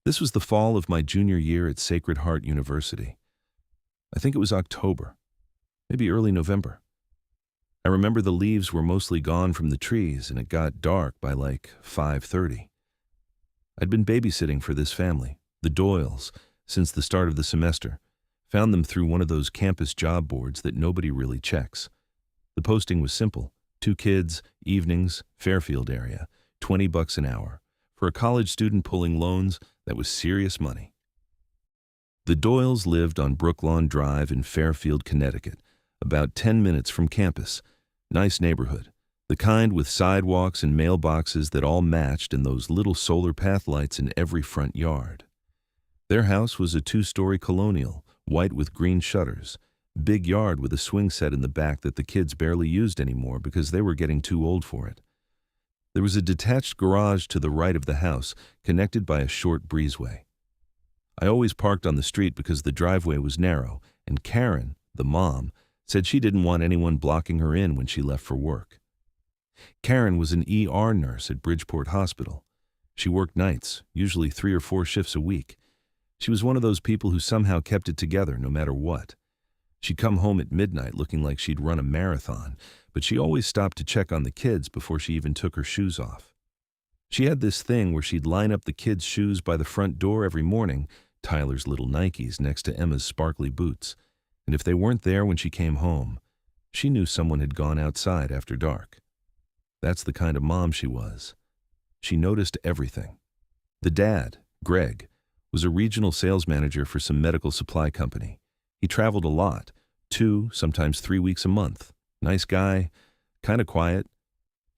This was the fall of my junior year at Sacred Heart University. I think it was October, maybe early November. I remember the leaves were mostly gone from the trees and it got dark by like 5:30. I'd been babysitting for this family, the Doyles, since the start of the semester. Found them through one of those campus job boards that nobody really checks. The posting was simple: 2 kids, evenings, Fairfield area, $20 an hour. For a college student pulling loans, that was serious money. The Doyles lived on Brooklawn Drive in Fairfield, Connecticut, about 10 minutes from campus. Nice neighborhood, the kind with sidewalks and mailboxes that all matched and those little solar path lights in every front yard. Their house was a 2-story colonial, white with green shutters, big yard with a swing set in the back that the kids barely used anymore because they were getting too old for it. There was a detached garage to the right of the house, connected by a short breezeway. I always parked on the street because the driveway was narrow, and Karen, the mom, said she didn't want anyone blocking her in when she left for work. Karen was an ER nurse at Bridgeport Hospital. She worked nights, usually 3 or 4 shifts a week. She was one of those people who somehow kept it together no matter what. She'd come home at midnight looking like she'd run a marathon, but she always stopped to check on the kids before she even took her shoes off. She had this thing where she'd line up the kids' shoes by the front door every morning, Tyler's little Nikes next to Emma's sparkly boots, and if they weren't there when she came home, she knew someone had gone outside after dark. That's the kind of mom she was. She noticed everything. The dad, Greg, was a regional sales manager for some medical supply company. He traveled a lot, 2, sometimes 3 weeks a month. Nice guy, kind of quiet.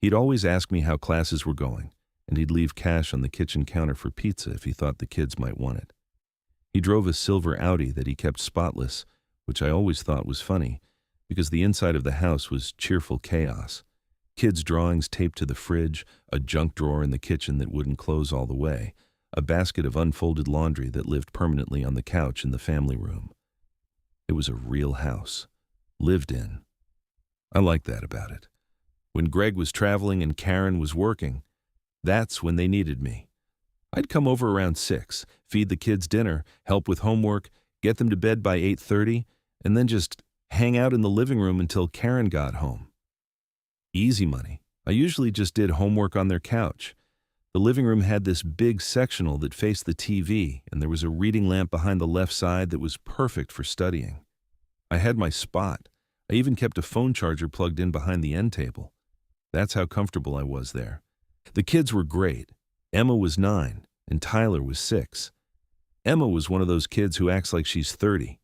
He'd always ask me how classes were going, and he'd leave cash on the kitchen counter for pizza if he thought the kids might want it. He drove a silver Audi that he kept spotless, which I always thought was funny, because the inside of the house was cheerful chaos. Kids' drawings taped to the fridge, a junk drawer in the kitchen that wouldn't close all the way, a basket of unfolded laundry that lived permanently on the couch in the family room. It was a real house, lived in. I liked that about it. When Greg was traveling and Karen was working, that's when they needed me. I'd come over around 6, feed the kids dinner, help with homework, get them to bed by 8:30, and then just hang out in the living room until Karen got home. Easy money. I usually just did homework on their couch. The living room had this big sectional that faced the TV, and there was a reading lamp behind the left side that was perfect for studying. I had my spot. I even kept a phone charger plugged in behind the end table. That's how comfortable I was there. The kids were great. Emma was 9, and Tyler was 6. Emma was one of those kids who acts like she's 30.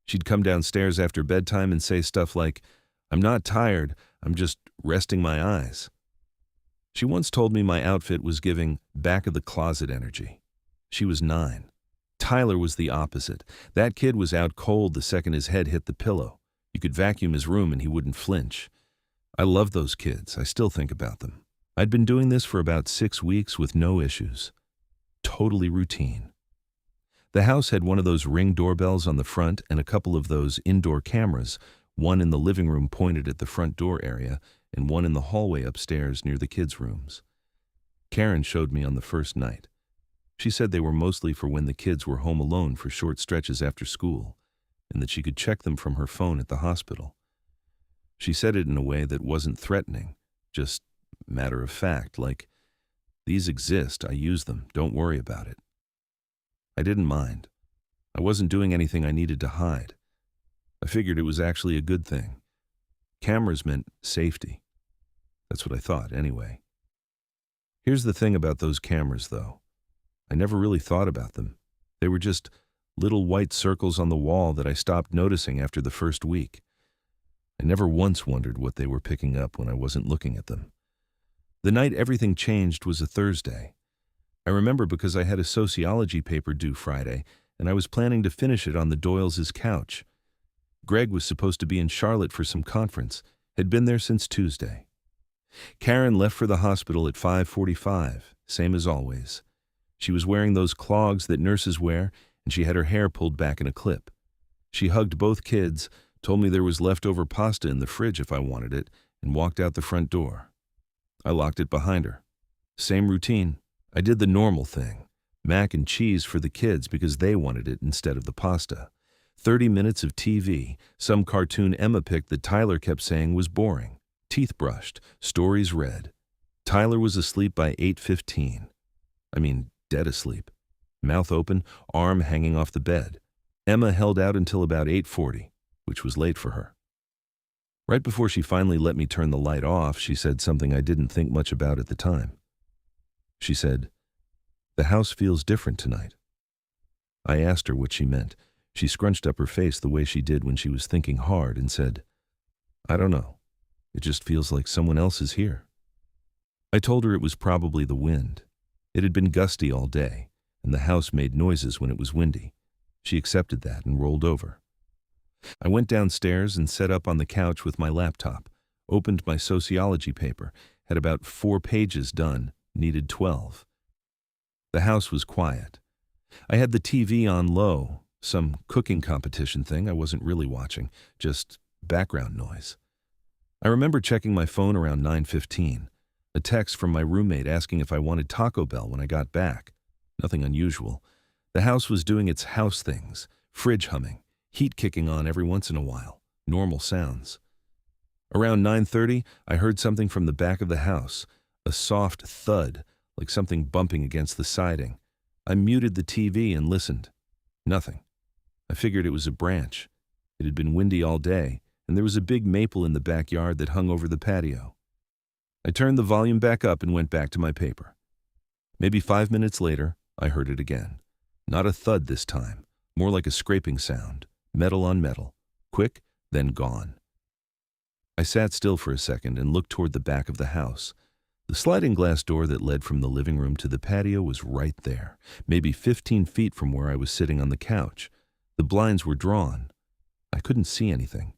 She'd come downstairs after bedtime and say stuff like, "I'm not tired, I'm just resting my eyes." She once told me my outfit was giving back-of-the-closet energy. She was 9. Tyler was the opposite. That kid was out cold the second his head hit the pillow. You could vacuum his room and he wouldn't flinch. I loved those kids. I still think about them. I'd been doing this for about 6 weeks with no issues. Totally routine. The house had one of those Ring doorbells on the front and a couple of those indoor cameras, one in the living room pointed at the front door area and one in the hallway upstairs near the kids' rooms. Karen showed me on the first night. She said they were mostly for when the kids were home alone for short stretches after school, and that she could check them from her phone at the hospital. She said it in a way that wasn't threatening, just matter of fact, like, "These exist, I use them, don't worry about it." I didn't mind. I wasn't doing anything I needed to hide. I figured it was actually a good thing. Cameras meant safety. That's what I thought, anyway. Here's the thing about those cameras, though. I never really thought about them. They were just little white circles on the wall that I stopped noticing after the first week. I never once wondered what they were picking up when I wasn't looking at them. The night everything changed was a Thursday. I remember because I had a sociology paper due Friday, and I was planning to finish it on the Doyles' couch. Greg was supposed to be in Charlotte for some conference, had been there since Tuesday. Karen left for the hospital at 5:45, same as always. She was wearing those clogs that nurses wear, and she had her hair pulled back in a clip. She hugged both kids, told me there was leftover pasta in the fridge if I wanted it, and walked out the front door. I locked it behind her. Same routine. I did the normal thing. Mac and cheese for the kids because they wanted it instead of the pasta. 30 minutes of TV, some cartoon Emma picked that Tyler kept saying was boring. Teeth brushed, stories read. Tyler was asleep by 8:15. I mean, dead asleep. Mouth open, arm hanging off the bed. Emma held out until about 8:40, which was late for her. Right before she finally let me turn the light off, she said something I didn't think much about at the time. She said, "The house feels different tonight." I asked her what she meant. She scrunched up her face the way she did when she was thinking hard and said, "I don't know. It just feels like someone else is here." I told her it was probably the wind. It had been gusty all day, and the house made noises when it was windy. She accepted that and rolled over. I went downstairs and sat up on the couch with my laptop, opened my sociology paper, had about 4 pages done, needed 12. The house was quiet. I had the TV on low, some cooking competition thing I wasn't really watching, just background noise. I remember checking my phone around 9:15, a text from my roommate asking if I wanted Taco Bell when I got back. Nothing unusual. The house was doing its house things, fridge humming, heat kicking on every once in a while, normal sounds. Around 9:30, I heard something from the back of the house, a soft thud, like something bumping against the siding. I muted the TV and listened. Nothing. I figured it was a branch. It had been windy all day, and there was a big maple in the backyard that hung over the patio. I turned the volume back up and went back to my paper. Maybe 5 minutes later, I heard it again. Not a thud this time, more like a scraping sound, metal on metal, quick, then gone. I sat still for a second and looked toward the back of the house. The sliding glass door that led from the living room to the patio was right there, maybe 15 feet from where I was sitting on the couch. The blinds were drawn. I couldn't see anything.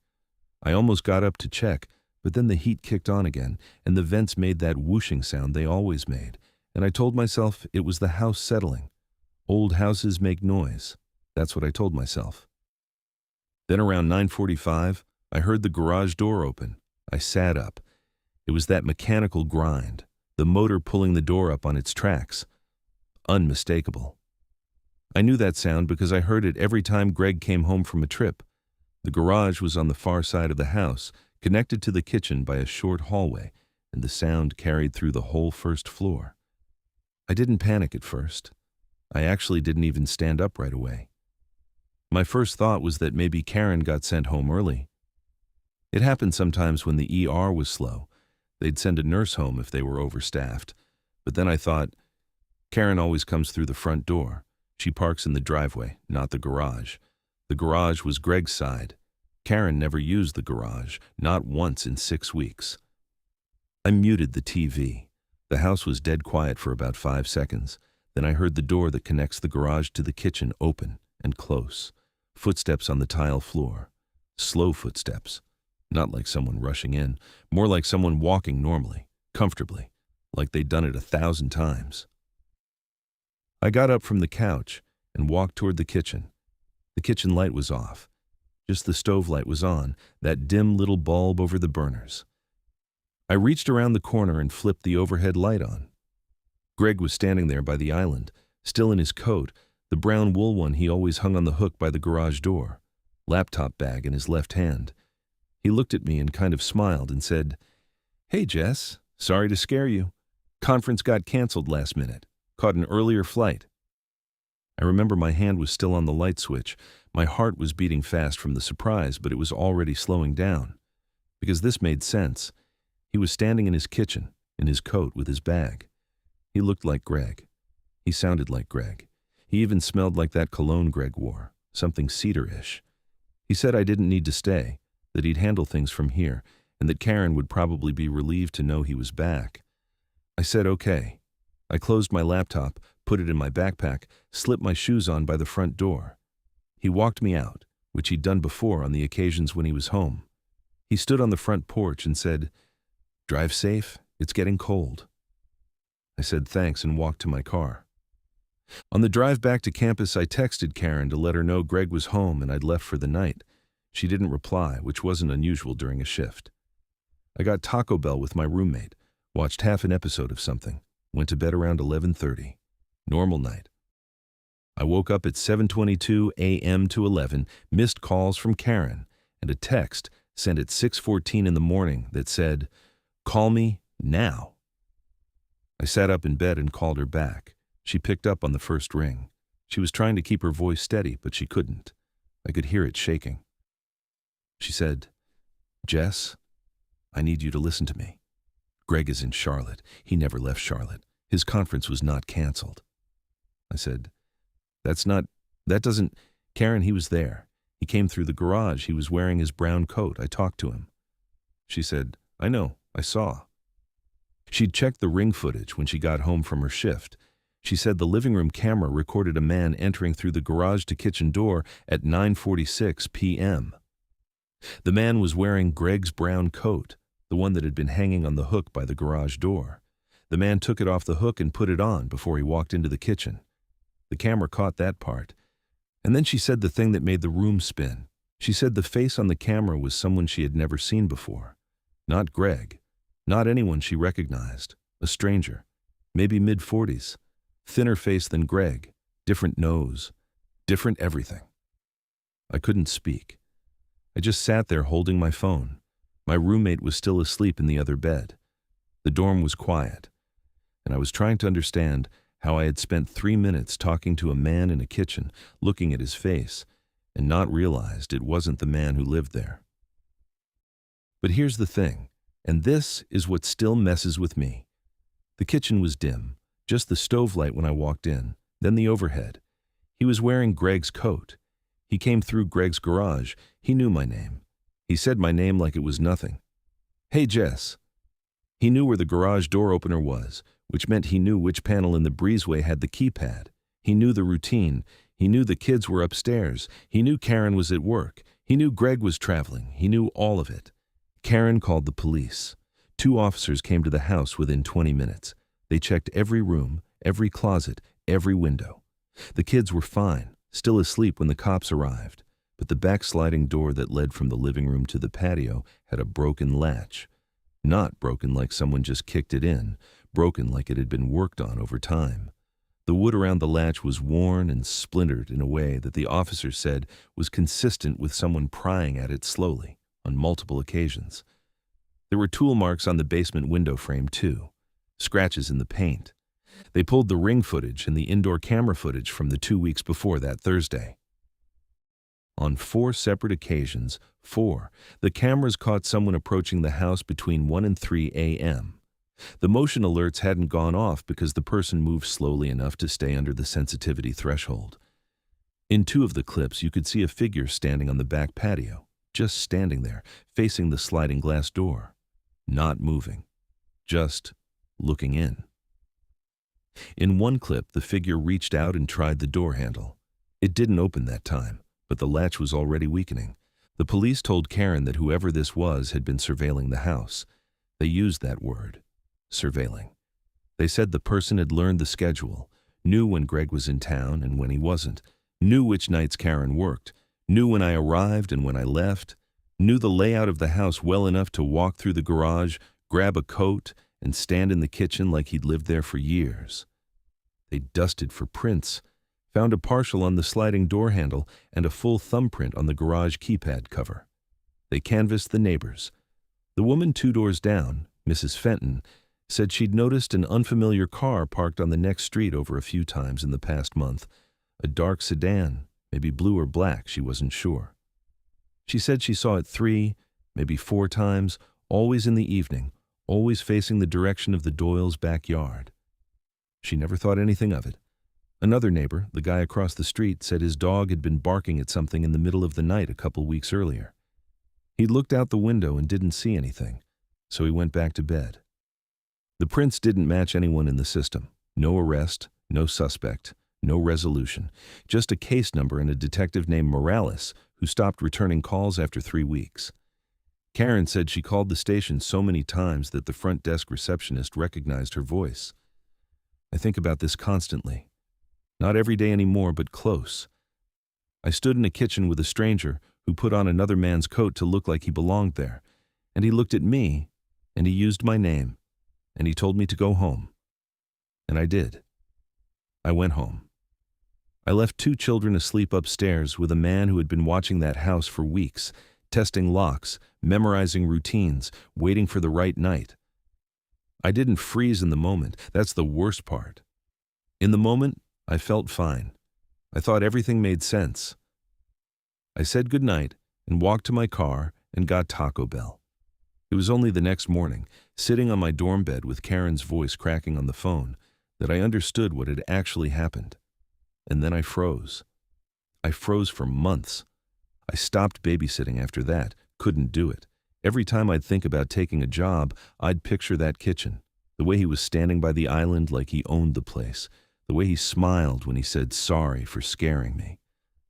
I almost got up to check, but then the heat kicked on again, and the vents made that whooshing sound they always made, and I told myself it was the house settling. Old houses make noise. That's what I told myself. Then around 9:45, I heard the garage door open. I sat up. It was that mechanical grind, the motor pulling the door up on its tracks. Unmistakable. I knew that sound because I heard it every time Greg came home from a trip. The garage was on the far side of the house, connected to the kitchen by a short hallway, and the sound carried through the whole first floor. I didn't panic at first. I actually didn't even stand up right away. My first thought was that maybe Karen got sent home early. It happened sometimes when the ER was slow. They'd send a nurse home if they were overstaffed. But then I thought, Karen always comes through the front door. She parks in the driveway, not the garage. The garage was Greg's side. Karen never used the garage, not once in 6 weeks. I muted the TV. The house was dead quiet for about 5 seconds. Then I heard the door that connects the garage to the kitchen open and close. Footsteps on the tile floor. Slow footsteps. Not like someone rushing in, more like someone walking normally, comfortably, like they'd done it 1,000 times. I got up from the couch and walked toward the kitchen. The kitchen light was off. Just the stove light was on, that dim little bulb over the burners. I reached around the corner and flipped the overhead light on. Greg was standing there by the island, still in his coat, the brown wool one he always hung on the hook by the garage door, laptop bag in his left hand. He looked at me and kind of smiled and said, "Hey, Jess, sorry to scare you. Conference got canceled last minute. Caught an earlier flight." I remember my hand was still on the light switch. My heart was beating fast from the surprise, but it was already slowing down. Because this made sense. He was standing in his kitchen, in his coat with his bag. He looked like Greg. He sounded like Greg. He even smelled like that cologne Greg wore, something cedar-ish. He said I didn't need to stay, that he'd handle things from here, and that Karen would probably be relieved to know he was back. I said okay. I closed my laptop, put it in my backpack, slipped my shoes on by the front door. He walked me out, which he'd done before on the occasions when he was home. He stood on the front porch and said, "Drive safe, it's getting cold." I said thanks and walked to my car. On the drive back to campus, I texted Karen to let her know Greg was home and I'd left for the night. She didn't reply, which wasn't unusual during a shift. I got Taco Bell with my roommate, watched half an episode of something, went to bed around 11:30. Normal night. I woke up at 7:22 a.m. to 11, missed calls from Karen, and a text sent at 6:14 in the morning that said, "Call me now." I sat up in bed and called her back. She picked up on the first ring. She was trying to keep her voice steady, but she couldn't. I could hear it shaking. She said, "Jess, I need you to listen to me. Greg is in Charlotte. He never left Charlotte. His conference was not canceled." I said, that doesn't, Karen, he was there. He came through the garage. He was wearing his brown coat. I talked to him." She said, "I know, I saw." She'd checked the ring footage when she got home from her shift. She said the living room camera recorded a man entering through the garage to kitchen door at 9:46 p.m. The man was wearing Greg's brown coat, the one that had been hanging on the hook by the garage door. The man took it off the hook and put it on before he walked into the kitchen. The camera caught that part. And then she said the thing that made the room spin. She said the face on the camera was someone she had never seen before. Not Greg. Not anyone she recognized. A stranger. Maybe mid-40s. Thinner face than Greg. Different nose. Different everything. I couldn't speak. I just sat there holding my phone. My roommate was still asleep in the other bed. The dorm was quiet. And I was trying to understand how I had spent 3 minutes talking to a man in a kitchen, looking at his face, and not realized it wasn't the man who lived there. But here's the thing, and this is what still messes with me. The kitchen was dim, just the stove light when I walked in, then the overhead. He was wearing Greg's coat. He came through Greg's garage. He knew my name. He said my name like it was nothing. "Hey, Jess." He knew where the garage door opener was, which meant he knew which panel in the breezeway had the keypad. He knew the routine. He knew the kids were upstairs. He knew Karen was at work. He knew Greg was traveling. He knew all of it. Karen called the police. 2 officers came to the house within 20 minutes. They checked every room, every closet, every window. The kids were fine, still asleep when the cops arrived, but the backsliding door that led from the living room to the patio had a broken latch. Not broken like someone just kicked it in, broken like it had been worked on over time. The wood around the latch was worn and splintered in a way that the officer said was consistent with someone prying at it slowly, on multiple occasions. There were tool marks on the basement window frame too, scratches in the paint. They pulled the ring footage and the indoor camera footage from the 2 weeks before that Thursday. On 4 separate occasions, the cameras caught someone approaching the house between 1 and 3 a.m. The motion alerts hadn't gone off because the person moved slowly enough to stay under the sensitivity threshold. In 2 of the clips, you could see a figure standing on the back patio, just standing there, facing the sliding glass door, not moving, just looking in. In 1 clip, the figure reached out and tried the door handle. It didn't open that time, but the latch was already weakening. The police told Karen that whoever this was had been surveilling the house. They used that word, surveilling. They said the person had learned the schedule, knew when Greg was in town and when he wasn't, knew which nights Karen worked, knew when I arrived and when I left, knew the layout of the house well enough to walk through the garage, grab a coat, and stand in the kitchen like he'd lived there for years. They dusted for prints, found a partial on the sliding door handle and a full thumbprint on the garage keypad cover. They canvassed the neighbors. The woman 2 doors down, Mrs. Fenton, said she'd noticed an unfamiliar car parked on the next street over a few times in the past month. A dark sedan, maybe blue or black, she wasn't sure. She said she saw it 3, maybe 4 times, always in the evening, always facing the direction of the Doyles' backyard. She never thought anything of it. Another neighbor, the guy across the street, said his dog had been barking at something in the middle of the night a couple weeks earlier. He'd looked out the window and didn't see anything, so he went back to bed. The prints didn't match anyone in the system. No arrest, no suspect, no resolution, just a case number and a detective named Morales who stopped returning calls after 3 weeks. Karen said she called the station so many times that the front desk receptionist recognized her voice. I think about this constantly. Not every day anymore, but close. I stood in a kitchen with a stranger who put on another man's coat to look like he belonged there, and he looked at me, and he used my name, and he told me to go home. And I did. I went home. I left 2 children asleep upstairs with a man who had been watching that house for weeks, testing locks, memorizing routines, waiting for the right night. I didn't freeze in the moment. That's the worst part. In the moment, I felt fine. I thought everything made sense. I said goodnight and walked to my car and got Taco Bell. It was only the next morning, sitting on my dorm bed with Karen's voice cracking on the phone, that I understood what had actually happened. And then I froze. I froze for months. I stopped babysitting after that, couldn't do it. Every time I'd think about taking a job, I'd picture that kitchen, the way he was standing by the island like he owned the place, the way he smiled when he said sorry for scaring me,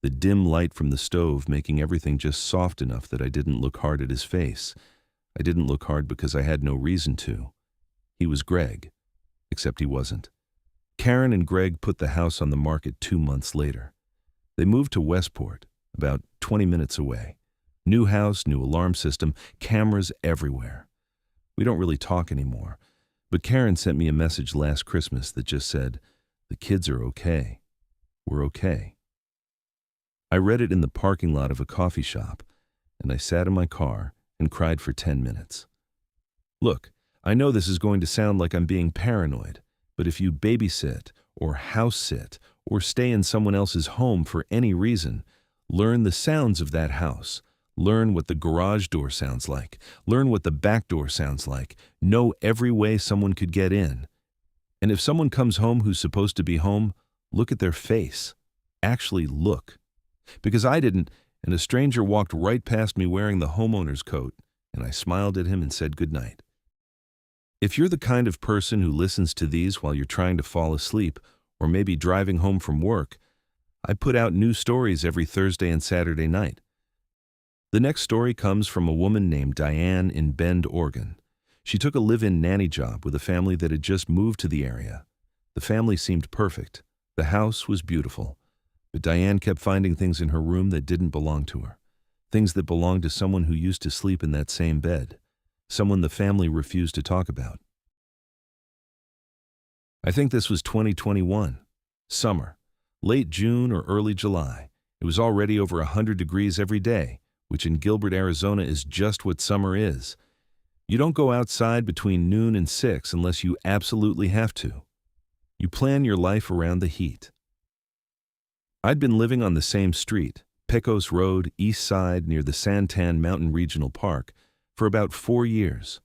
the dim light from the stove making everything just soft enough that I didn't look hard at his face. I didn't look hard because I had no reason to. He was Greg, except he wasn't. Karen and Greg put the house on the market 2 months later. They moved to Westport, about 20 minutes away. New house, new alarm system, cameras everywhere. We don't really talk anymore, but Karen sent me a message last Christmas that just said, "The kids are okay. We're okay." I read it in the parking lot of a coffee shop, and I sat in my car and cried for 10 minutes. Look, I know this is going to sound like I'm being paranoid, but if you babysit or house sit or stay in someone else's home for any reason, learn the sounds of that house. Learn what the garage door sounds like. Learn what the back door sounds like. Know every way someone could get in. And if someone comes home who's supposed to be home, look at their face. Actually look. Because I didn't, and a stranger walked right past me wearing the homeowner's coat, and I smiled at him and said goodnight. If you're the kind of person who listens to these while you're trying to fall asleep, or maybe driving home from work, I put out new stories every Thursday and Saturday night. The next story comes from a woman named Diane in Bend, Oregon. She took a live-in nanny job with a family that had just moved to the area. The family seemed perfect. The house was beautiful. But Diane kept finding things in her room that didn't belong to her. Things that belonged to someone who used to sleep in that same bed. Someone the family refused to talk about. I think this was 2021. Summer. Late June or early July. It was already over 100 degrees every day, which in Gilbert, Arizona is just what summer is. You don't go outside between noon and 6 unless you absolutely have to. You plan your life around the heat. I'd been living on the same street, Pecos Road, east side near the Santan Mountain Regional Park, for about 4 years.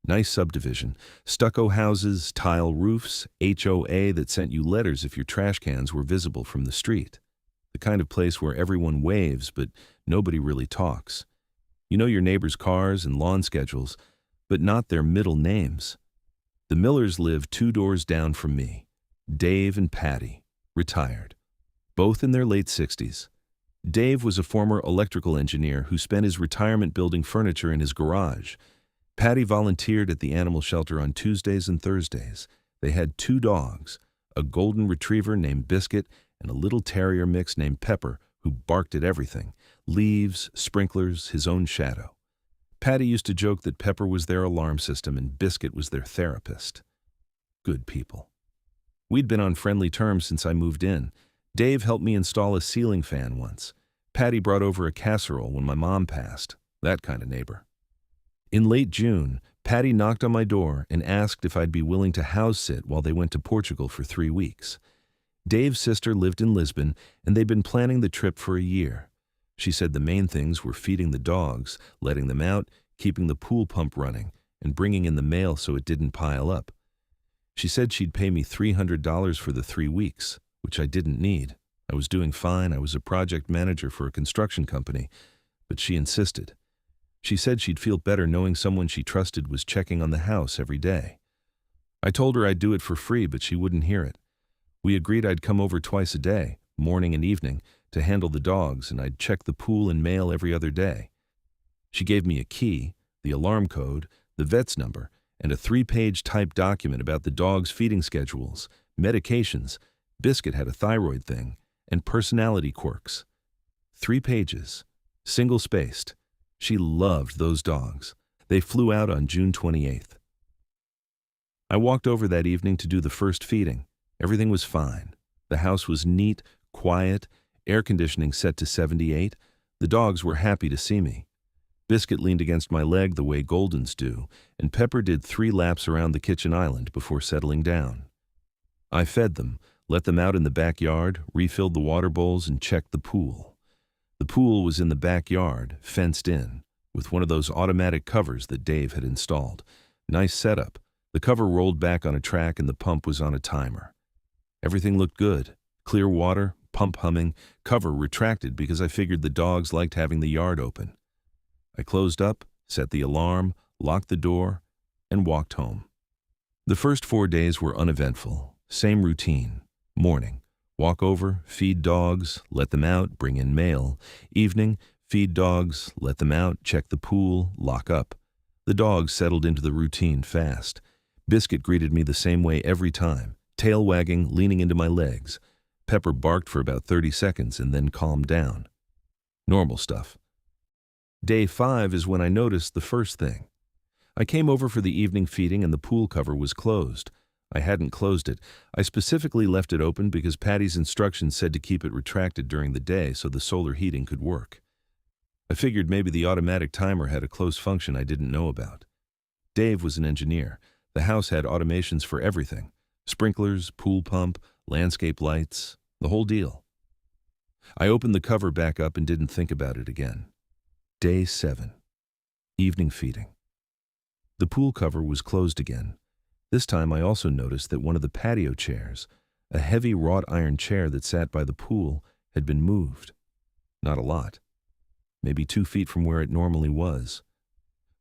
Nice subdivision, stucco houses, tile roofs, HOA that sent you letters if your trash cans were visible from the street. The kind of place where everyone waves, but nobody really talks. You know your neighbors' cars and lawn schedules, but not their middle names. The Millers lived 2 doors down from me. Dave and Patty, retired, both in their late 60s. Dave was a former electrical engineer who spent his retirement building furniture in his garage. Patty volunteered at the animal shelter on Tuesdays and Thursdays. They had 2 dogs, a golden retriever named Biscuit and a little terrier mix named Pepper, who barked at everything, leaves, sprinklers, his own shadow. Patty used to joke that Pepper was their alarm system and Biscuit was their therapist. Good people. We'd been on friendly terms since I moved in. Dave helped me install a ceiling fan once. Patty brought over a casserole when my mom passed. That kind of neighbor. In late June, Patty knocked on my door and asked if I'd be willing to house sit while they went to Portugal for 3 weeks. Dave's sister lived in Lisbon, and they'd been planning the trip for a year. She said the main things were feeding the dogs, letting them out, keeping the pool pump running, and bringing in the mail so it didn't pile up. She said she'd pay me $300 for the 3 weeks, which I didn't need. I was doing fine. I was a project manager for a construction company, but she insisted. She said she'd feel better knowing someone she trusted was checking on the house every day. I told her I'd do it for free, but she wouldn't hear it. We agreed I'd come over twice a day, morning and evening, to handle the dogs, and I'd check the pool and mail every other day. She gave me a key, the alarm code, the vet's number, and a 3-page typed document about the dogs' feeding schedules, medications, Biscuit had a thyroid thing, and personality quirks. 3 pages, single-spaced. She loved those dogs. They flew out on June 28th. I walked over that evening to do the first feeding. Everything was fine. The house was neat, quiet, air conditioning set to 78. The dogs were happy to see me. Biscuit leaned against my leg the way Goldens do, and Pepper did 3 laps around the kitchen island before settling down. I fed them, let them out in the backyard, refilled the water bowls, and checked the pool. The pool was in the backyard, fenced in, with one of those automatic covers that Dave had installed. Nice setup. The cover rolled back on a track and the pump was on a timer. Everything looked good. Clear water, pump humming, cover retracted because I figured the dogs liked having the yard open. I closed up, set the alarm, locked the door, and walked home. The first 4 days were uneventful. Same routine. Morning, walk over, feed dogs, let them out, bring in mail. Evening, feed dogs, let them out, check the pool, lock up. The dogs settled into the routine fast. Biscuit greeted me the same way every time, tail wagging, leaning into my legs. Pepper barked for about 30 seconds and then calmed down. Normal stuff. Day 5 is when I noticed the first thing. I came over for the evening feeding and the pool cover was closed. I hadn't closed it. I specifically left it open because Patty's instructions said to keep it retracted during the day so the solar heating could work. I figured maybe the automatic timer had a close function I didn't know about. Dave was an engineer. The house had automations for everything. Sprinklers, pool pump, landscape lights, the whole deal. I opened the cover back up and didn't think about it again. Day 7. Evening feeding. The pool cover was closed again. This time I also noticed that one of the patio chairs, a heavy wrought iron chair that sat by the pool, had been moved. Not a lot. Maybe 2 feet from where it normally was.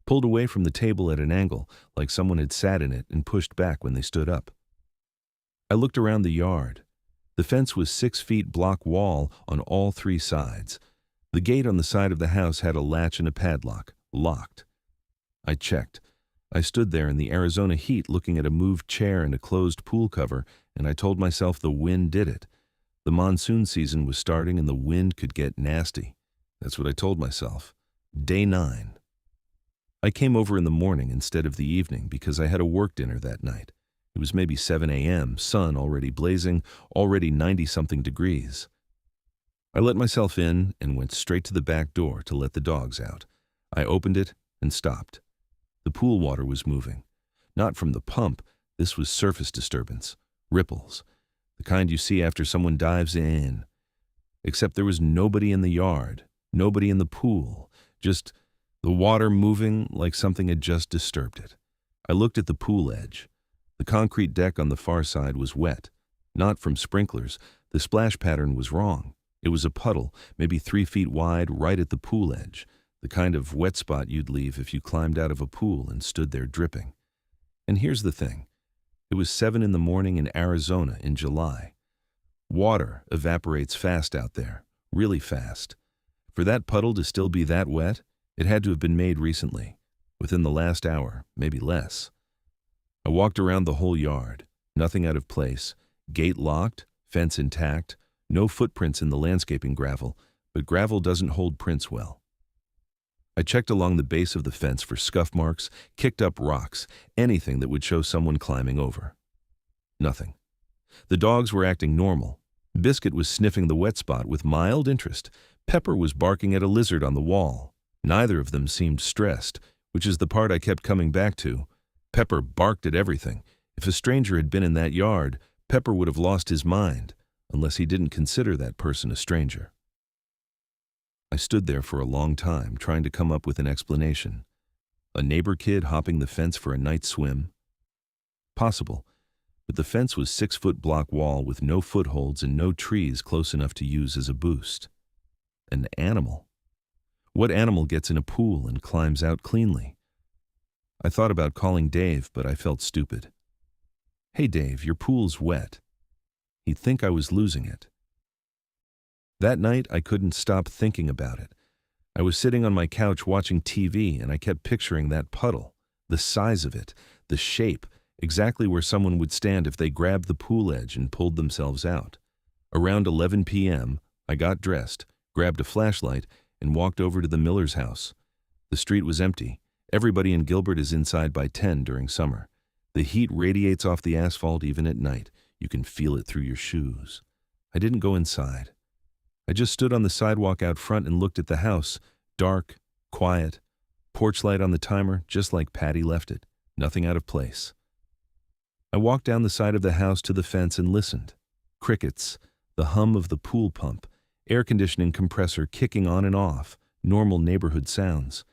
Pulled away from the table at an angle, like someone had sat in it and pushed back when they stood up. I looked around the yard. The fence was 6 feet block wall on all 3 sides. The gate on the side of the house had a latch and a padlock, locked. I checked. I stood there in the Arizona heat looking at a moved chair and a closed pool cover, and I told myself the wind did it. The monsoon season was starting and the wind could get nasty. That's what I told myself. Day 9. I came over in the morning instead of the evening because I had a work dinner that night. It was maybe 7 a.m., sun already blazing, already 90-something degrees. I let myself in and went straight to the back door to let the dogs out. I opened it and stopped. The pool water was moving. Not from the pump, this was surface disturbance, ripples, the kind you see after someone dives in. Except there was nobody in the yard, nobody in the pool, just the water moving like something had just disturbed it. I looked at the pool edge. The concrete deck on the far side was wet, not from sprinklers. The splash pattern was wrong. It was a puddle, maybe 3 feet wide, right at the pool edge. The kind of wet spot you'd leave if you climbed out of a pool and stood there dripping. And here's the thing. It was 7 in the morning in Arizona in July. Water evaporates fast out there, really fast. For that puddle to still be that wet, it had to have been made recently, within the last hour, maybe less. I walked around the whole yard, nothing out of place, gate locked, fence intact, no footprints in the landscaping gravel, but gravel doesn't hold prints well. I checked along the base of the fence for scuff marks, kicked up rocks, anything that would show someone climbing over. Nothing. The dogs were acting normal. Biscuit was sniffing the wet spot with mild interest. Pepper was barking at a lizard on the wall. Neither of them seemed stressed, which is the part I kept coming back to. Pepper barked at everything. If a stranger had been in that yard, Pepper would have lost his mind, unless he didn't consider that person a stranger. I stood there for a long time, trying to come up with an explanation. A neighbor kid hopping the fence for a night swim? Possible, but the fence was 6-foot block wall with no footholds and no trees close enough to use as a boost. An animal? What animal gets in a pool and climbs out cleanly? I thought about calling Dave, but I felt stupid. Hey Dave, your pool's wet. He'd think I was losing it. That night, I couldn't stop thinking about it. I was sitting on my couch watching TV, and I kept picturing that puddle, the size of it, the shape, exactly where someone would stand if they grabbed the pool edge and pulled themselves out. Around 11 p.m., I got dressed, grabbed a flashlight, and walked over to the Miller's house. The street was empty. Everybody in Gilbert is inside by 10 during summer. The heat radiates off the asphalt even at night. You can feel it through your shoes. I didn't go inside. I just stood on the sidewalk out front and looked at the house, dark, quiet, porch light on the timer, just like Patty left it, nothing out of place. I walked down the side of the house to the fence and listened. Crickets, the hum of the pool pump, air conditioning compressor kicking on and off, normal neighborhood sounds.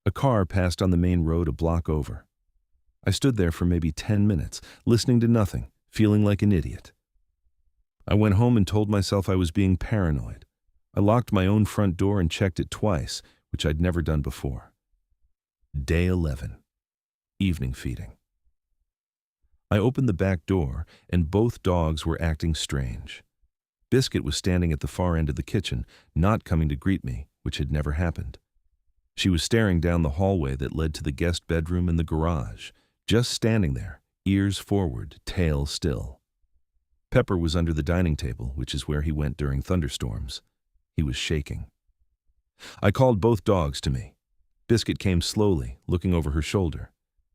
A car passed on the main road a block over. I stood there for maybe 10 minutes, listening to nothing, feeling like an idiot. I went home and told myself I was being paranoid. I locked my own front door and checked it twice, which I'd never done before. Day 11. Evening feeding. I opened the back door, and both dogs were acting strange. Biscuit was standing at the far end of the kitchen, not coming to greet me, which had never happened. She was staring down the hallway that led to the guest bedroom and the garage, just standing there, ears forward, tail still. Pepper was under the dining table, which is where he went during thunderstorms. He was shaking. I called both dogs to me. Biscuit came slowly, looking over her shoulder.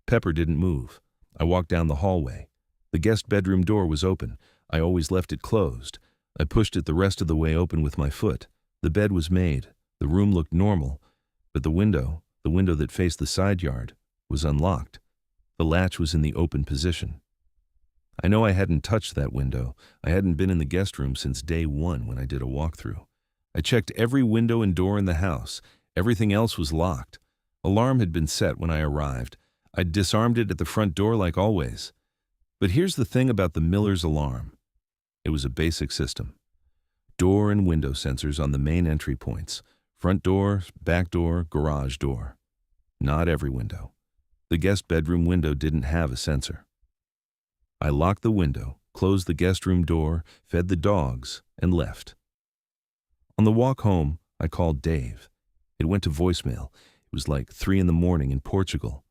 Pepper didn't move. I walked down the hallway. The guest bedroom door was open. I always left it closed. I pushed it the rest of the way open with my foot. The bed was made. The room looked normal, but the window that faced the side yard, was unlocked. The latch was in the open position. I know I hadn't touched that window. I hadn't been in the guest room since day 1 when I did a walkthrough. I checked every window and door in the house. Everything else was locked. Alarm had been set when I arrived. I'd disarmed it at the front door like always. But here's the thing about the Miller's alarm. It was a basic system. Door and window sensors on the main entry points. Front door, back door, garage door. Not every window. The guest bedroom window didn't have a sensor. I locked the window, closed the guest room door, fed the dogs, and left. On the walk home, I called Dave. It went to voicemail. It was like 3 in the morning in Portugal.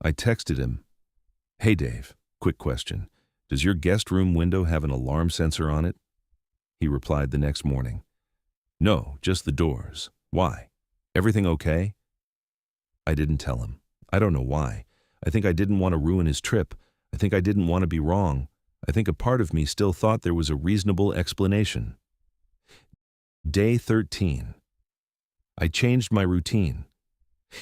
I texted him, "Hey Dave, quick question. Does your guest room window have an alarm sensor on it?" He replied the next morning, "No, just the doors. Why? Everything okay?" I didn't tell him. I don't know why. I think I didn't want to ruin his trip. I think I didn't want to be wrong. I think a part of me still thought there was a reasonable explanation. Day 13. I changed my routine.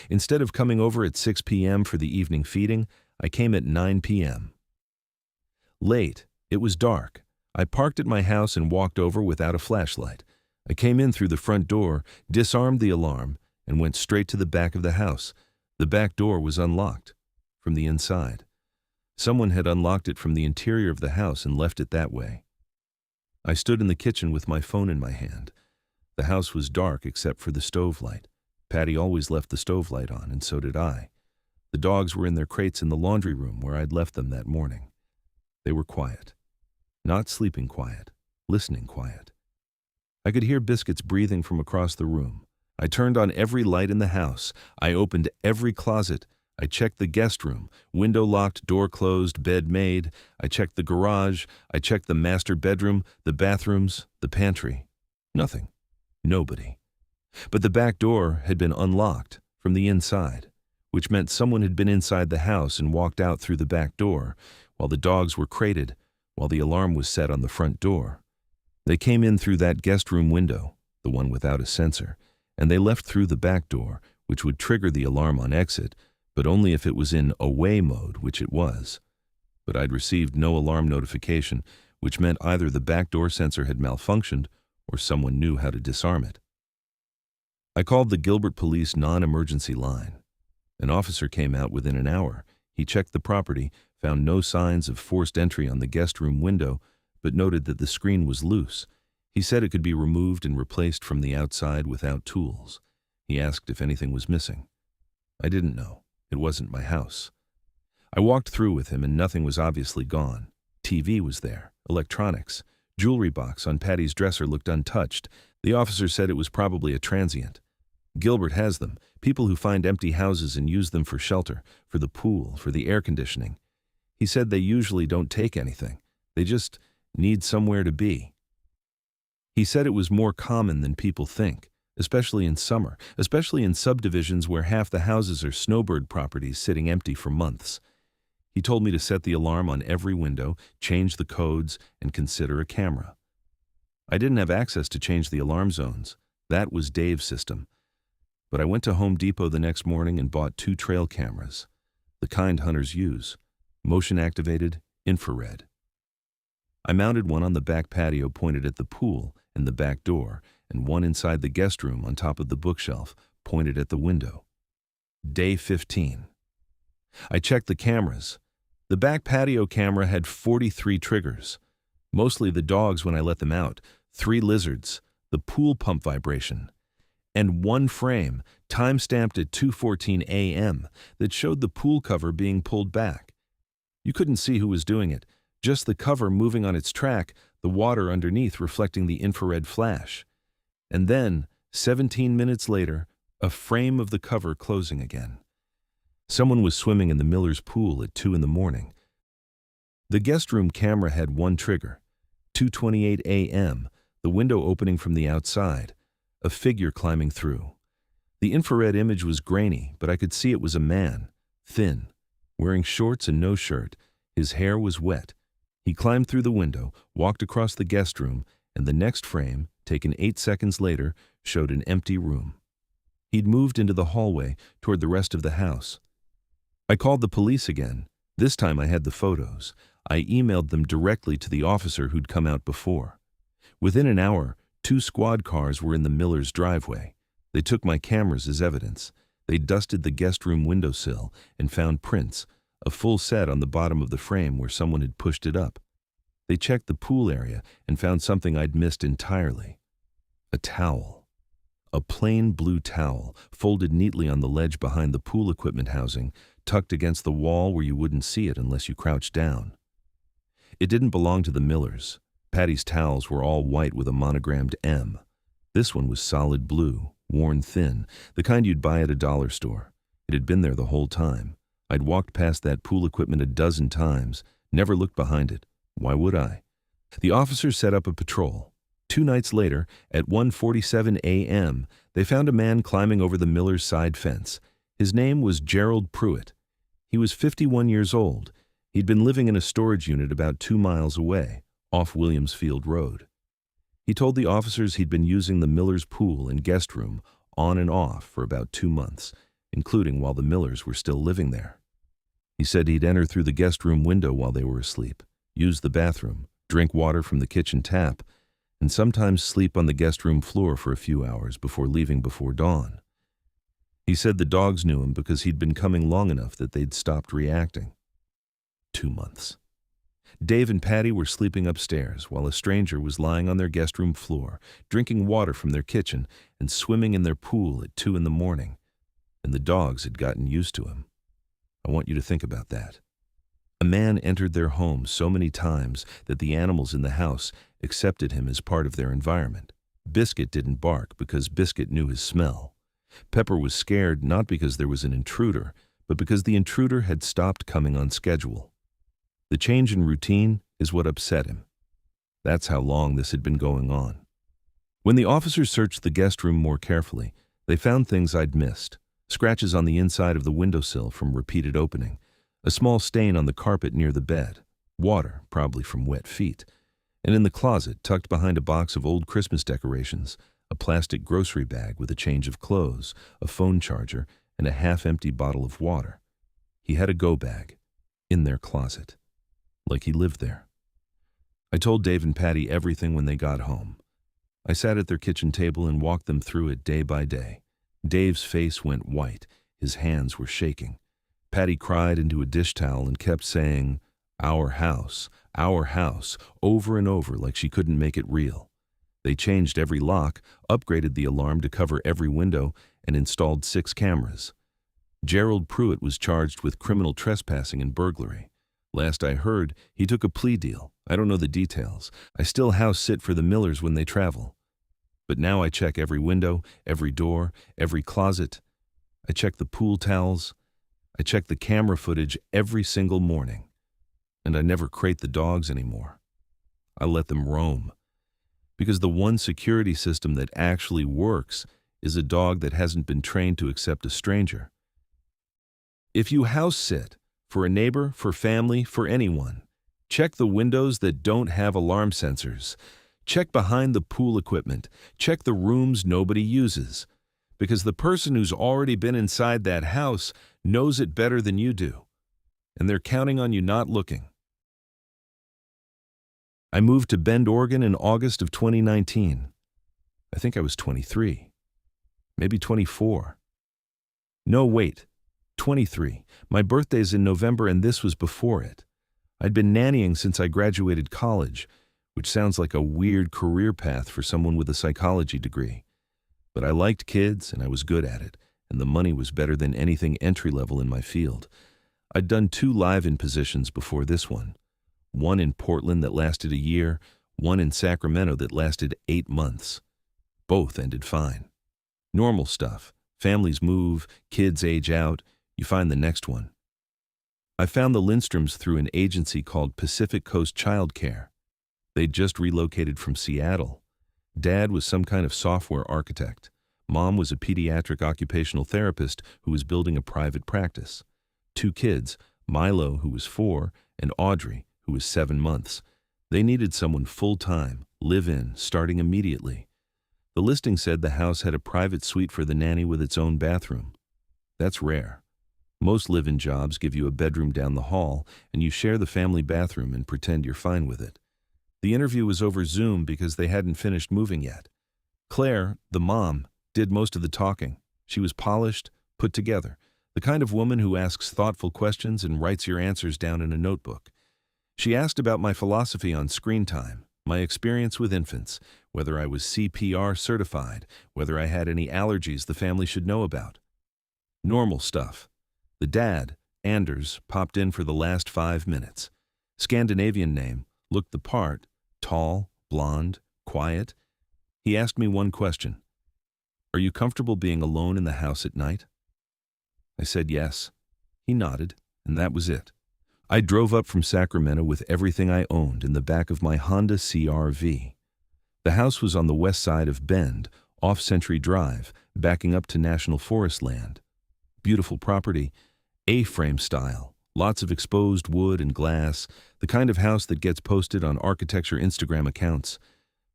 Instead of coming over at 6 p.m. for the evening feeding, I came at 9 p.m. Late, it was dark. I parked at my house and walked over without a flashlight. I came in through the front door, disarmed the alarm, and went straight to the back of the house. The back door was unlocked from the inside. Someone had unlocked it from the interior of the house and left it that way. I stood in the kitchen with my phone in my hand. The house was dark except for the stove light. Patty always left the stove light on, and so did I. The dogs were in their crates in the laundry room where I'd left them that morning. They were quiet. Not sleeping quiet, listening quiet. I could hear Biscuit's breathing from across the room. I turned on every light in the house. I opened every closet. I checked the guest room, window locked, door closed, bed made. I checked the garage. I checked the master bedroom, the bathrooms, the pantry. Nothing. Nobody. But the back door had been unlocked from the inside, which meant someone had been inside the house and walked out through the back door, while the dogs were crated, while the alarm was set on the front door. They came in through that guest room window, the one without a sensor, and they left through the back door, which would trigger the alarm on exit, but only if it was in away mode, which it was. But I'd received no alarm notification, which meant either the back door sensor had malfunctioned or someone knew how to disarm it. I called the Gilbert Police non-emergency line. An officer came out within an hour. He checked the property, found no signs of forced entry on the guest room window, but noted that the screen was loose. He said it could be removed and replaced from the outside without tools. He asked if anything was missing. I didn't know. It wasn't my house. I walked through with him and nothing was obviously gone. TV was there, electronics. Jewelry box on Patty's dresser looked untouched. The officer said it was probably a transient. Gilbert has them, people who find empty houses and use them for shelter, for the pool, for the air conditioning. He said they usually don't take anything. They just need somewhere to be. He said it was more common than people think, especially in summer, especially in subdivisions where half the houses are snowbird properties sitting empty for months. He told me to set the alarm on every window, change the codes, and consider a camera. I didn't have access to change the alarm zones. That was Dave's system. But I went to Home Depot the next morning and bought 2 trail cameras, the kind hunters use, motion-activated, infrared. I mounted one on the back patio pointed at the pool and the back door, and one inside the guest room on top of the bookshelf pointed at the window. Day 15. I checked the cameras. The back patio camera had 43 triggers, mostly the dogs when I let them out, 3 lizards, the pool pump vibration, and 1 frame, time-stamped at 2:14 a.m., that showed the pool cover being pulled back. You couldn't see who was doing it, just the cover moving on its track, the water underneath reflecting the infrared flash. And then, 17 minutes later, a frame of the cover closing again. Someone was swimming in the Miller's pool at 2 in the morning. The guest room camera had 1 trigger, 2:28 a.m., the window opening from the outside, a figure climbing through. The infrared image was grainy, but I could see it was a man, thin, wearing shorts and no shirt. His hair was wet. He climbed through the window, walked across the guest room, and the next frame, taken 8 seconds later, showed an empty room. He'd moved into the hallway toward the rest of the house. I called the police again. This time I had the photos. I emailed them directly to the officer who'd come out before. Within an hour, 2 squad cars were in the Miller's driveway. They took my cameras as evidence. They dusted the guest room windowsill and found prints, a full set on the bottom of the frame where someone had pushed it up. They checked the pool area and found something I'd missed entirely. A towel. A plain blue towel, folded neatly on the ledge behind the pool equipment housing, tucked against the wall where you wouldn't see it unless you crouched down. It didn't belong to the Millers. Patty's towels were all white with a monogrammed M. This one was solid blue, worn thin, the kind you'd buy at a dollar store. It had been there the whole time. I'd walked past that pool equipment a dozen times, never looked behind it. Why would I? The officers set up a patrol. 2 nights later, at 1:47 a.m., they found a man climbing over the Miller's side fence. His name was Gerald Pruitt. He was 51 years old. He'd been living in a storage unit about 2 miles away, off Williamsfield Road. He told the officers he'd been using the Miller's pool and guest room on and off for about 2 months, including while the Millers were still living there. He said he'd enter through the guest room window while they were asleep, use the bathroom, drink water from the kitchen tap, and sometimes sleep on the guest room floor for a few hours before leaving before dawn. He said the dogs knew him because he'd been coming long enough that they'd stopped reacting. 2 months. Dave and Patty were sleeping upstairs while a stranger was lying on their guest room floor, drinking water from their kitchen and swimming in their pool at 2 in the morning, and the dogs had gotten used to him. I want you to think about that. A man entered their home so many times that the animals in the house accepted him as part of their environment. Biscuit didn't bark because Biscuit knew his smell. Pepper was scared not because there was an intruder, but because the intruder had stopped coming on schedule. The change in routine is what upset him. That's how long this had been going on. When the officers searched the guest room more carefully, they found things I'd missed. Scratches on the inside of the windowsill from repeated opening, a small stain on the carpet near the bed, water, probably from wet feet, and in the closet, tucked behind a box of old Christmas decorations, a plastic grocery bag with a change of clothes, a phone charger, and a half-empty bottle of water. He had a go bag in their closet, like he lived there. I told Dave and Patty everything when they got home. I sat at their kitchen table and walked them through it day by day. Dave's face went white. His hands were shaking. Patty cried into a dish towel and kept saying, our house," over and over like she couldn't make it real. They changed every lock, upgraded the alarm to cover every window, and installed 6 cameras. Gerald Pruitt was charged with criminal trespassing and burglary. Last I heard, he took a plea deal. I don't know the details. I still house sit for the Millers when they travel. But now I check every window, every door, every closet. I check the pool towels. I check the camera footage every single morning. And I never crate the dogs anymore. I let them roam. Because the one security system that actually works is a dog that hasn't been trained to accept a stranger. If you house sit, for a neighbor, for family, for anyone, check the windows that don't have alarm sensors. Check behind the pool equipment. Check the rooms nobody uses. Because the person who's already been inside that house knows it better than you do. And they're counting on you not looking. I moved to Bend, Oregon in August of 2019. I think I was 23. Maybe 24. No, wait. 23. My birthday's in November and this was before it. I'd been nannying since I graduated college, which sounds like a weird career path for someone with a psychology degree. But I liked kids and I was good at it, and the money was better than anything entry-level in my field. I'd done 2 live-in positions before this one. One in Portland that lasted a year, one in Sacramento that lasted 8 months. Both ended fine. Normal stuff. Families move, kids age out, you find the next one. I found the Lindstroms through an agency called Pacific Coast Child Care. They'd just relocated from Seattle. Dad was some kind of software architect. Mom was a pediatric occupational therapist who was building a private practice. 2 kids, Milo, who was 4, and Audrey, who was 7 months. They needed someone full-time, live-in, starting immediately. The listing said the house had a private suite for the nanny with its own bathroom. That's rare. Most live-in jobs give you a bedroom down the hall, and you share the family bathroom and pretend you're fine with it. The interview was over Zoom because they hadn't finished moving yet. Claire, the mom, did most of the talking. She was polished, put together, the kind of woman who asks thoughtful questions and writes your answers down in a notebook. She asked about my philosophy on screen time, my experience with infants, whether I was CPR certified, whether I had any allergies the family should know about. Normal stuff. The dad, Anders, popped in for the last 5 minutes. Scandinavian name, looked the part, tall, blonde, quiet. He asked me one question. Are you comfortable being alone in the house at night? I said yes. He nodded, and that was it. I drove up from Sacramento with everything I owned in the back of my Honda CR-V. The house was on the west side of Bend, off Century Drive, backing up to National Forest land. Beautiful property, A-frame style, lots of exposed wood and glass, the kind of house that gets posted on architecture Instagram accounts.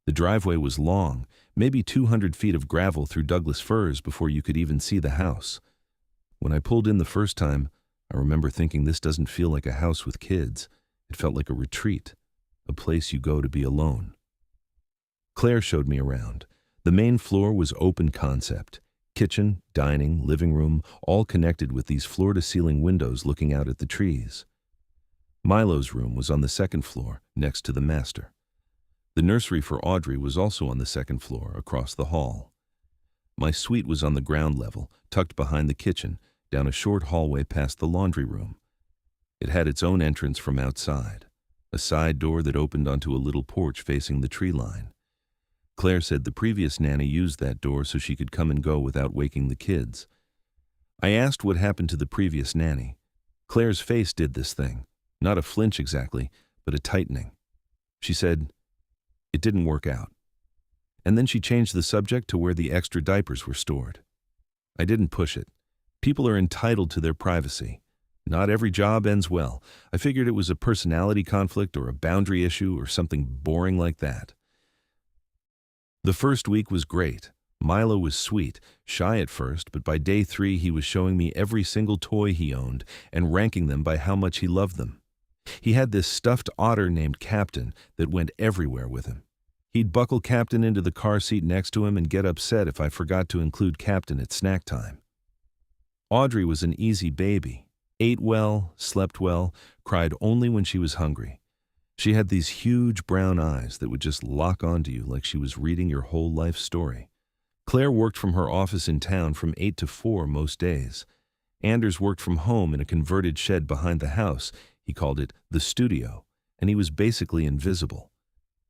The driveway was long, maybe 200 feet of gravel through Douglas firs before you could even see the house. When I pulled in the first time, I remember thinking this doesn't feel like a house with kids. It felt like a retreat, a place you go to be alone. Claire showed me around. The main floor was open concept. Kitchen, dining, living room, all connected with these floor-to-ceiling windows looking out at the trees. Milo's room was on the 2nd floor, next to the master. The nursery for Audrey was also on the 2nd floor, across the hall. My suite was on the ground level, tucked behind the kitchen, down a short hallway past the laundry room. It had its own entrance from outside, a side door that opened onto a little porch facing the tree line. Claire said the previous nanny used that door so she could come and go without waking the kids. I asked what happened to the previous nanny. Claire's face did this thing, not a flinch exactly, but a tightening. She said, "It didn't work out." And then she changed the subject to where the extra diapers were stored. I didn't push it. People are entitled to their privacy. Not every job ends well. I figured it was a personality conflict or a boundary issue or something boring like that. The first week was great. Milo was sweet, shy at first, but by day 3 he was showing me every single toy he owned and ranking them by how much he loved them. He had this stuffed otter named Captain that went everywhere with him. He'd buckle Captain into the car seat next to him and get upset if I forgot to include Captain at snack time. Audrey was an easy baby, ate well, slept well, cried only when she was hungry. She had these huge brown eyes that would just lock onto you like she was reading your whole life story. Claire worked from her office in town from 8 to 4 most days. Anders worked from home in a converted shed behind the house. He called it the studio, and he was basically invisible.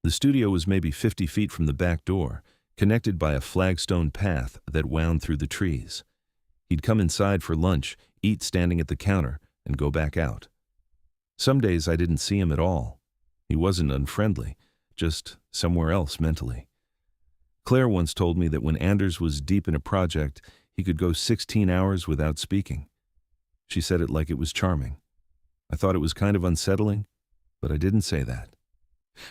The studio was maybe 50 feet from the back door, connected by a flagstone path that wound through the trees. He'd come inside for lunch, eat standing at the counter, and go back out. Some days I didn't see him at all. He wasn't unfriendly, just somewhere else mentally. Claire once told me that when Anders was deep in a project, he could go 16 hours without speaking. She said it like it was charming. I thought it was kind of unsettling, but I didn't say that.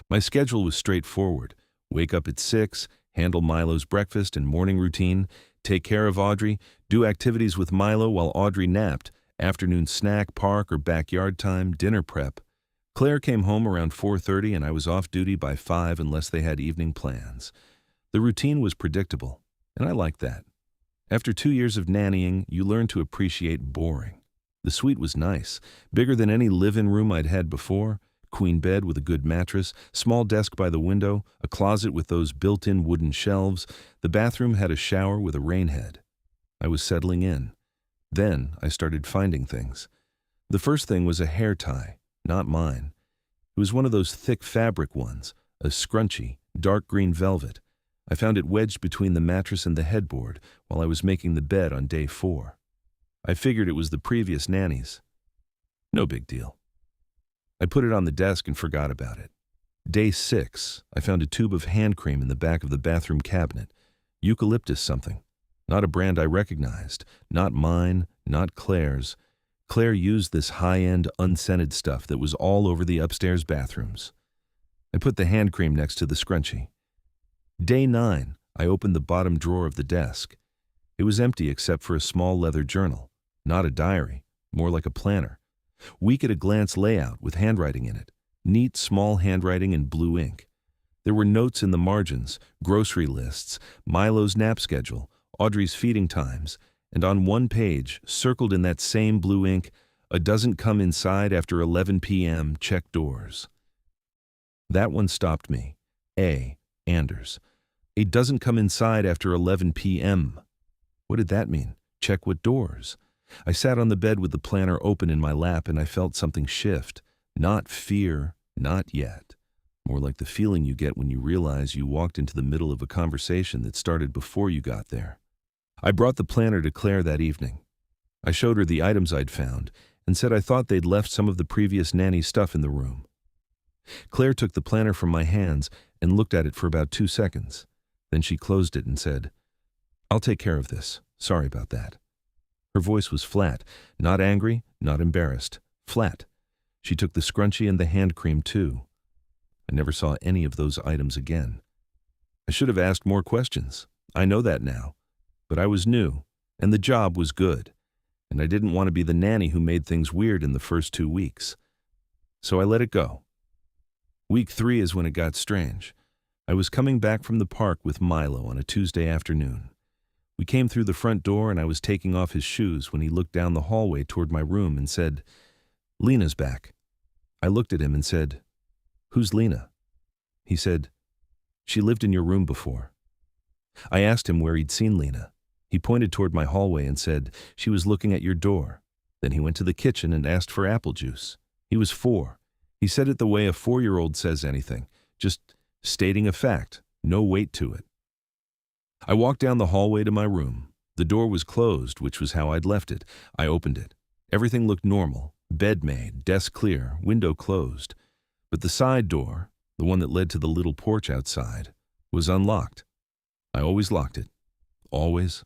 My schedule was straightforward. Wake up at 6, handle Milo's breakfast and morning routine, take care of Audrey, do activities with Milo while Audrey napped, afternoon snack, park or backyard time, dinner prep. Claire came home around 4:30 and I was off duty by 5 unless they had evening plans. The routine was predictable, and I liked that. After 2 years of nannying, you learn to appreciate boring. The suite was nice, bigger than any live-in room I'd had before, queen bed with a good mattress, small desk by the window, a closet with those built-in wooden shelves. The bathroom had a shower with a rain head. I was settling in. Then I started finding things. The first thing was a hair tie, not mine. It was one of those thick fabric ones, a scrunchie, dark green velvet. I found it wedged between the mattress and the headboard while I was making the bed on day 4. I figured it was the previous nanny's. No big deal. I put it on the desk and forgot about it. Day 6, I found a tube of hand cream in the back of the bathroom cabinet. Eucalyptus something. Not a brand I recognized. Not mine, not Claire's. Claire used this high-end, unscented stuff that was all over the upstairs bathrooms. I put the hand cream next to the scrunchie. Day 9, I opened the bottom drawer of the desk. It was empty except for a small leather journal. Not a diary, more like a planner. Weak-at-a-glance layout with handwriting in it. Neat, small handwriting in blue ink. There were notes in the margins, grocery lists, Milo's nap schedule, Audrey's feeding times, and on one page, circled in that same blue ink, a doesn't come inside after 11 p.m., check doors. That one stopped me. A. Anders. A doesn't come inside after 11 p.m. What did that mean? Check what doors? I sat on the bed with the planner open in my lap and I felt something shift. Not fear, not yet. More like the feeling you get when you realize you walked into the middle of a conversation that started before you got there. I brought the planner to Claire that evening. I showed her the items I'd found and said I thought they'd left some of the previous nanny's stuff in the room. Claire took the planner from my hands and looked at it for about 2 seconds. Then she closed it and said, "I'll take care of this. Sorry about that." Her voice was flat, not angry, not embarrassed. Flat. She took the scrunchie and the hand cream too. I never saw any of those items again. I should have asked more questions. I know that now. But I was new, and the job was good, and I didn't want to be the nanny who made things weird in the first 2 weeks. So I let it go. Week 3 is when it got strange. I was coming back from the park with Milo on a Tuesday afternoon. We came through the front door and I was taking off his shoes when he looked down the hallway toward my room and said, "Lena's back." I looked at him and said, "Who's Lena?" He said, "She lived in your room before." I asked him where he'd seen Lena. He pointed toward my hallway and said, "She was looking at your door." Then he went to the kitchen and asked for apple juice. He was 4. He said it the way a 4-year-old says anything, just stating a fact, no weight to it. I walked down the hallway to my room. The door was closed, which was how I'd left it. I opened it. Everything looked normal. Bed made, desk clear, window closed. But the side door, the one that led to the little porch outside, was unlocked. I always locked it. Always.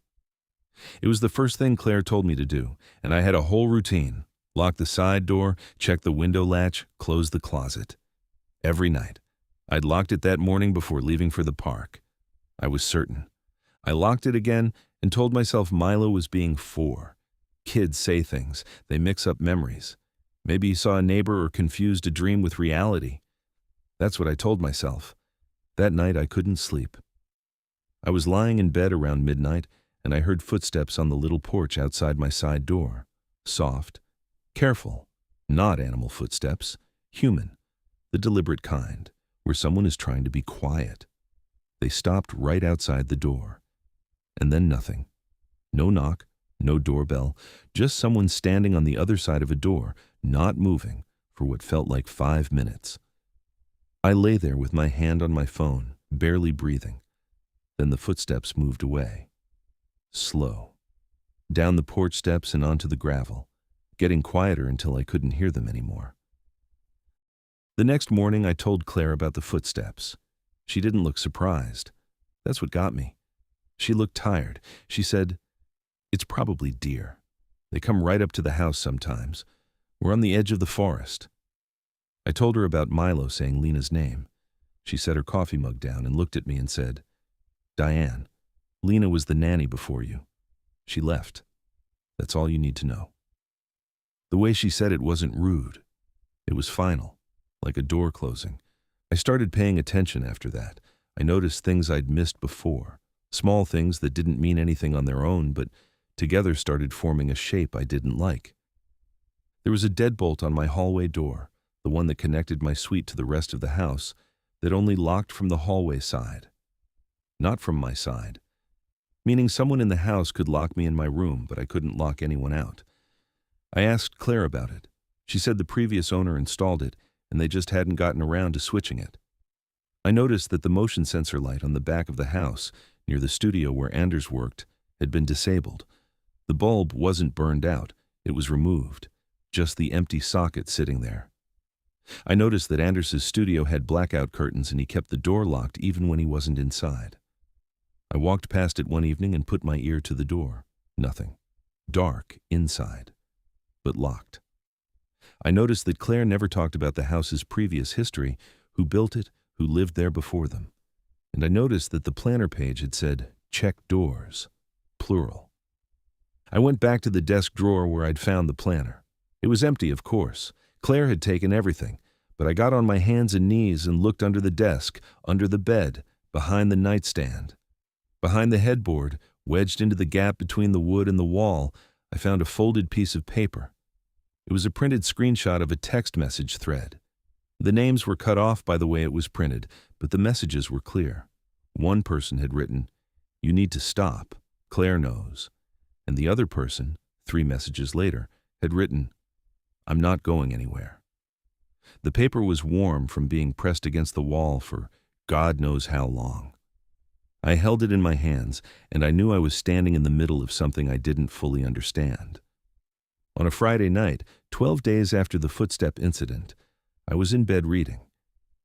It was the first thing Claire told me to do, and I had a whole routine. Lock the side door, check the window latch, close the closet. Every night. I'd locked it that morning before leaving for the park. I was certain. I locked it again and told myself Milo was being 4. Kids say things. They mix up memories. Maybe he saw a neighbor or confused a dream with reality. That's what I told myself. That night I couldn't sleep. I was lying in bed around midnight and I heard footsteps on the little porch outside my side door. Soft, careful, not animal footsteps, human, the deliberate kind, where someone is trying to be quiet. They stopped right outside the door. And then nothing. No knock, no doorbell, just someone standing on the other side of a door, not moving, for what felt like 5 minutes. I lay there with my hand on my phone, barely breathing. Then the footsteps moved away. Slow. Down the porch steps and onto the gravel, getting quieter until I couldn't hear them anymore. The next morning I told Claire about the footsteps. She didn't look surprised. That's what got me. She looked tired. She said, "It's probably deer. They come right up to the house sometimes. We're on the edge of the forest." I told her about Milo saying Lena's name. She set her coffee mug down and looked at me and said, "Diane, Lena was the nanny before you. She left. That's all you need to know." The way she said it wasn't rude. It was final, like a door closing. I started paying attention after that. I noticed things I'd missed before, small things that didn't mean anything on their own, but together started forming a shape I didn't like. There was a deadbolt on my hallway door, the one that connected my suite to the rest of the house, that only locked from the hallway side. Not from my side. Meaning someone in the house could lock me in my room, but I couldn't lock anyone out. I asked Claire about it. She said the previous owner installed it, and they just hadn't gotten around to switching it. I noticed that the motion sensor light on the back of the house, near the studio where Anders worked, had been disabled. The bulb wasn't burned out, it was removed, just the empty socket sitting there. I noticed that Anders's studio had blackout curtains and he kept the door locked even when he wasn't inside. I walked past it one evening and put my ear to the door. Nothing. Dark inside, but locked. I noticed that Claire never talked about the house's previous history, who built it, who lived there before them. And I noticed that the planner page had said, "Check doors," plural. I went back to the desk drawer where I'd found the planner. It was empty, of course. Claire had taken everything, but I got on my hands and knees and looked under the desk, under the bed, behind the nightstand. Behind the headboard, wedged into the gap between the wood and the wall, I found a folded piece of paper. It was a printed screenshot of a text message thread. The names were cut off by the way it was printed, but the messages were clear. One person had written, "You need to stop. Claire knows." And the other person, 3 messages later, had written, "I'm not going anywhere." The paper was warm from being pressed against the wall for God knows how long. I held it in my hands, and I knew I was standing in the middle of something I didn't fully understand. On a Friday night, 12 days after the footstep incident, I was in bed reading.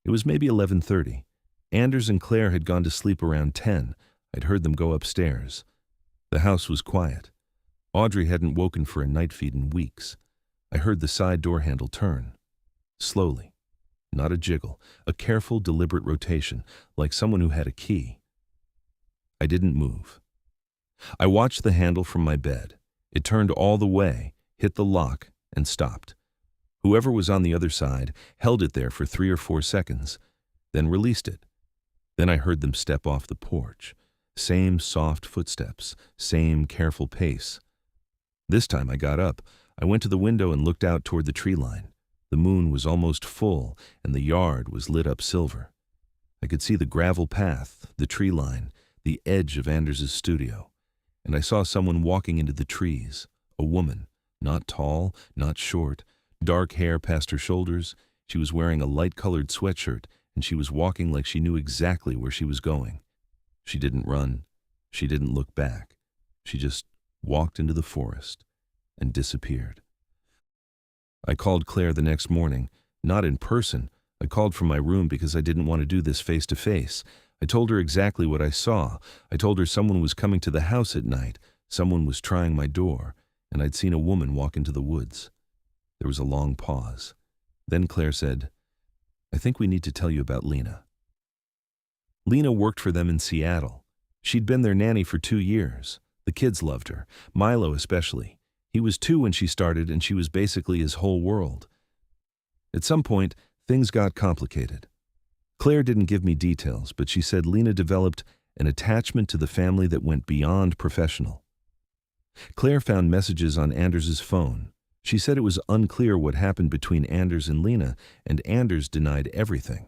It was maybe 11:30. Anders and Claire had gone to sleep around 10. I'd heard them go upstairs. The house was quiet. Audrey hadn't woken for a night feed in weeks. I heard the side door handle turn. Slowly. Not a jiggle, a careful, deliberate rotation, like someone who had a key. I didn't move. I watched the handle from my bed. It turned all the way, hit the lock, and stopped. Whoever was on the other side held it there for 3 or 4 seconds, then released it. Then I heard them step off the porch. Same soft footsteps, same careful pace. This time I got up. I went to the window and looked out toward the tree line. The moon was almost full, and the yard was lit up silver. I could see the gravel path, the tree line, the edge of Anders's studio, and I saw someone walking into the trees, a woman, not tall, not short, dark hair past her shoulders. She was wearing a light-colored sweatshirt, and she was walking like she knew exactly where she was going. She didn't run. She didn't look back. She just walked into the forest and disappeared. I called Claire the next morning, not in person. I called from my room because I didn't want to do this face-to-face. I told her exactly what I saw. I told her someone was coming to the house at night, someone was trying my door, and I'd seen a woman walk into the woods. There was a long pause. Then Claire said, "I think we need to tell you about Lena." Lena worked for them in Seattle. She'd been their nanny for 2 years. The kids loved her, Milo especially. He was 2 when she started, and she was basically his whole world. At some point, things got complicated. Claire didn't give me details, but she said Lena developed an attachment to the family that went beyond professional. Claire found messages on Anders's phone. She said it was unclear what happened between Anders and Lena, and Anders denied everything.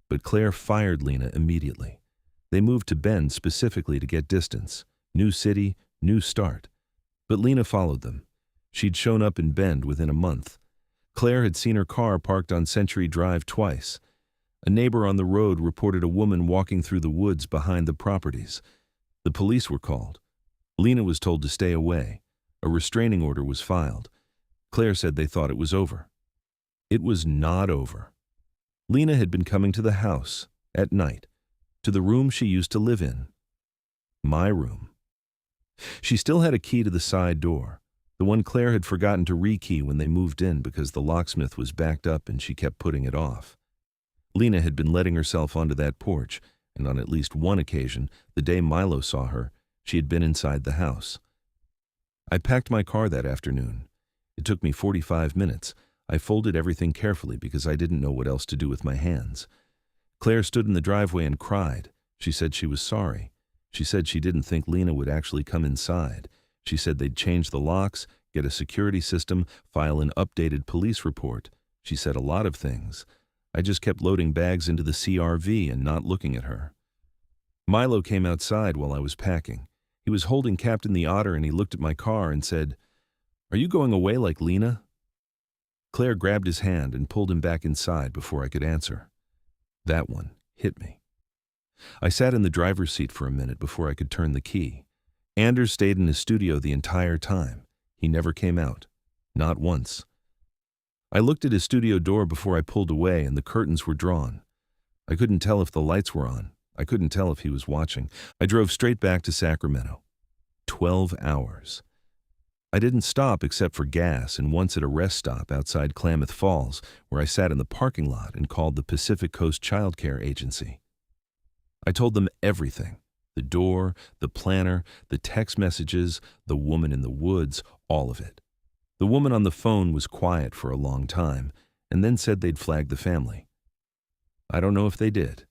But Claire fired Lena immediately. They moved to Bend specifically to get distance. New city, new start. But Lena followed them. She'd shown up in Bend within a month. Claire had seen her car parked on Century Drive twice. A neighbor on the road reported a woman walking through the woods behind the properties. The police were called. Lena was told to stay away. A restraining order was filed. Claire said they thought it was over. It was not over. Lena had been coming to the house, at night, to the room she used to live in. My room. She still had a key to the side door, the one Claire had forgotten to rekey when they moved in because the locksmith was backed up and she kept putting it off. Lena had been letting herself onto that porch, and on at least one occasion, the day Milo saw her, she had been inside the house. I packed my car that afternoon. It took me 45 minutes. I folded everything carefully because I didn't know what else to do with my hands. Claire stood in the driveway and cried. She said she was sorry. She said she didn't think Lena would actually come inside. She said they'd change the locks, get a security system, file an updated police report. She said a lot of things. I just kept loading bags into the CRV and not looking at her. Milo came outside while I was packing. He was holding Captain the Otter and he looked at my car and said, "Are you going away like Lena?" Claire grabbed his hand and pulled him back inside before I could answer. That one hit me. I sat in the driver's seat for a minute before I could turn the key. Anders stayed in his studio the entire time. He never came out. Not once. I looked at his studio door before I pulled away and the curtains were drawn. I couldn't tell if the lights were on. I couldn't tell if he was watching. I drove straight back to Sacramento. 12 hours. I didn't stop except for gas and once at a rest stop outside Klamath Falls, where I sat in the parking lot and called the Pacific Coast Child Care Agency. I told them everything. The door, the planner, the text messages, the woman in the woods, all of it. The woman on the phone was quiet for a long time and then said they'd flag the family. I don't know if they did.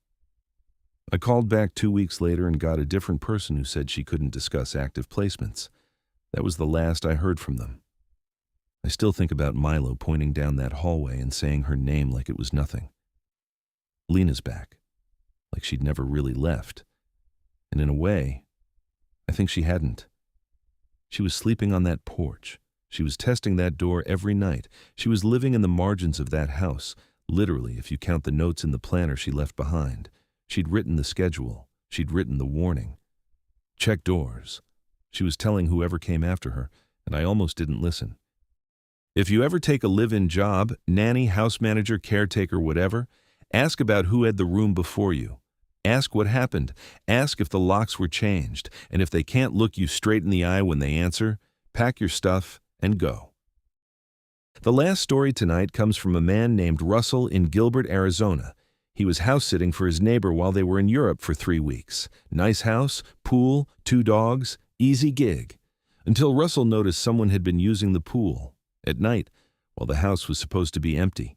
I called back 2 weeks later and got a different person who said she couldn't discuss active placements. That was the last I heard from them. I still think about Milo pointing down that hallway and saying her name like it was nothing. Lena's back, like she'd never really left. And in a way, I think she hadn't. She was sleeping on that porch. She was testing that door every night. She was living in the margins of that house, literally if you count the notes in the planner she left behind. She'd written the schedule. She'd written the warning. Check doors. She was telling whoever came after her, and I almost didn't listen. If you ever take a live-in job, nanny, house manager, caretaker, whatever, ask about who had the room before you. Ask what happened. Ask if the locks were changed, and if they can't look you straight in the eye when they answer, pack your stuff and go. The last story tonight comes from a man named Russell in Gilbert, Arizona. He was house-sitting for his neighbor while they were in Europe for 3 weeks. Nice house, pool, 2 dogs, easy gig. Until Russell noticed someone had been using the pool at night while the house was supposed to be empty.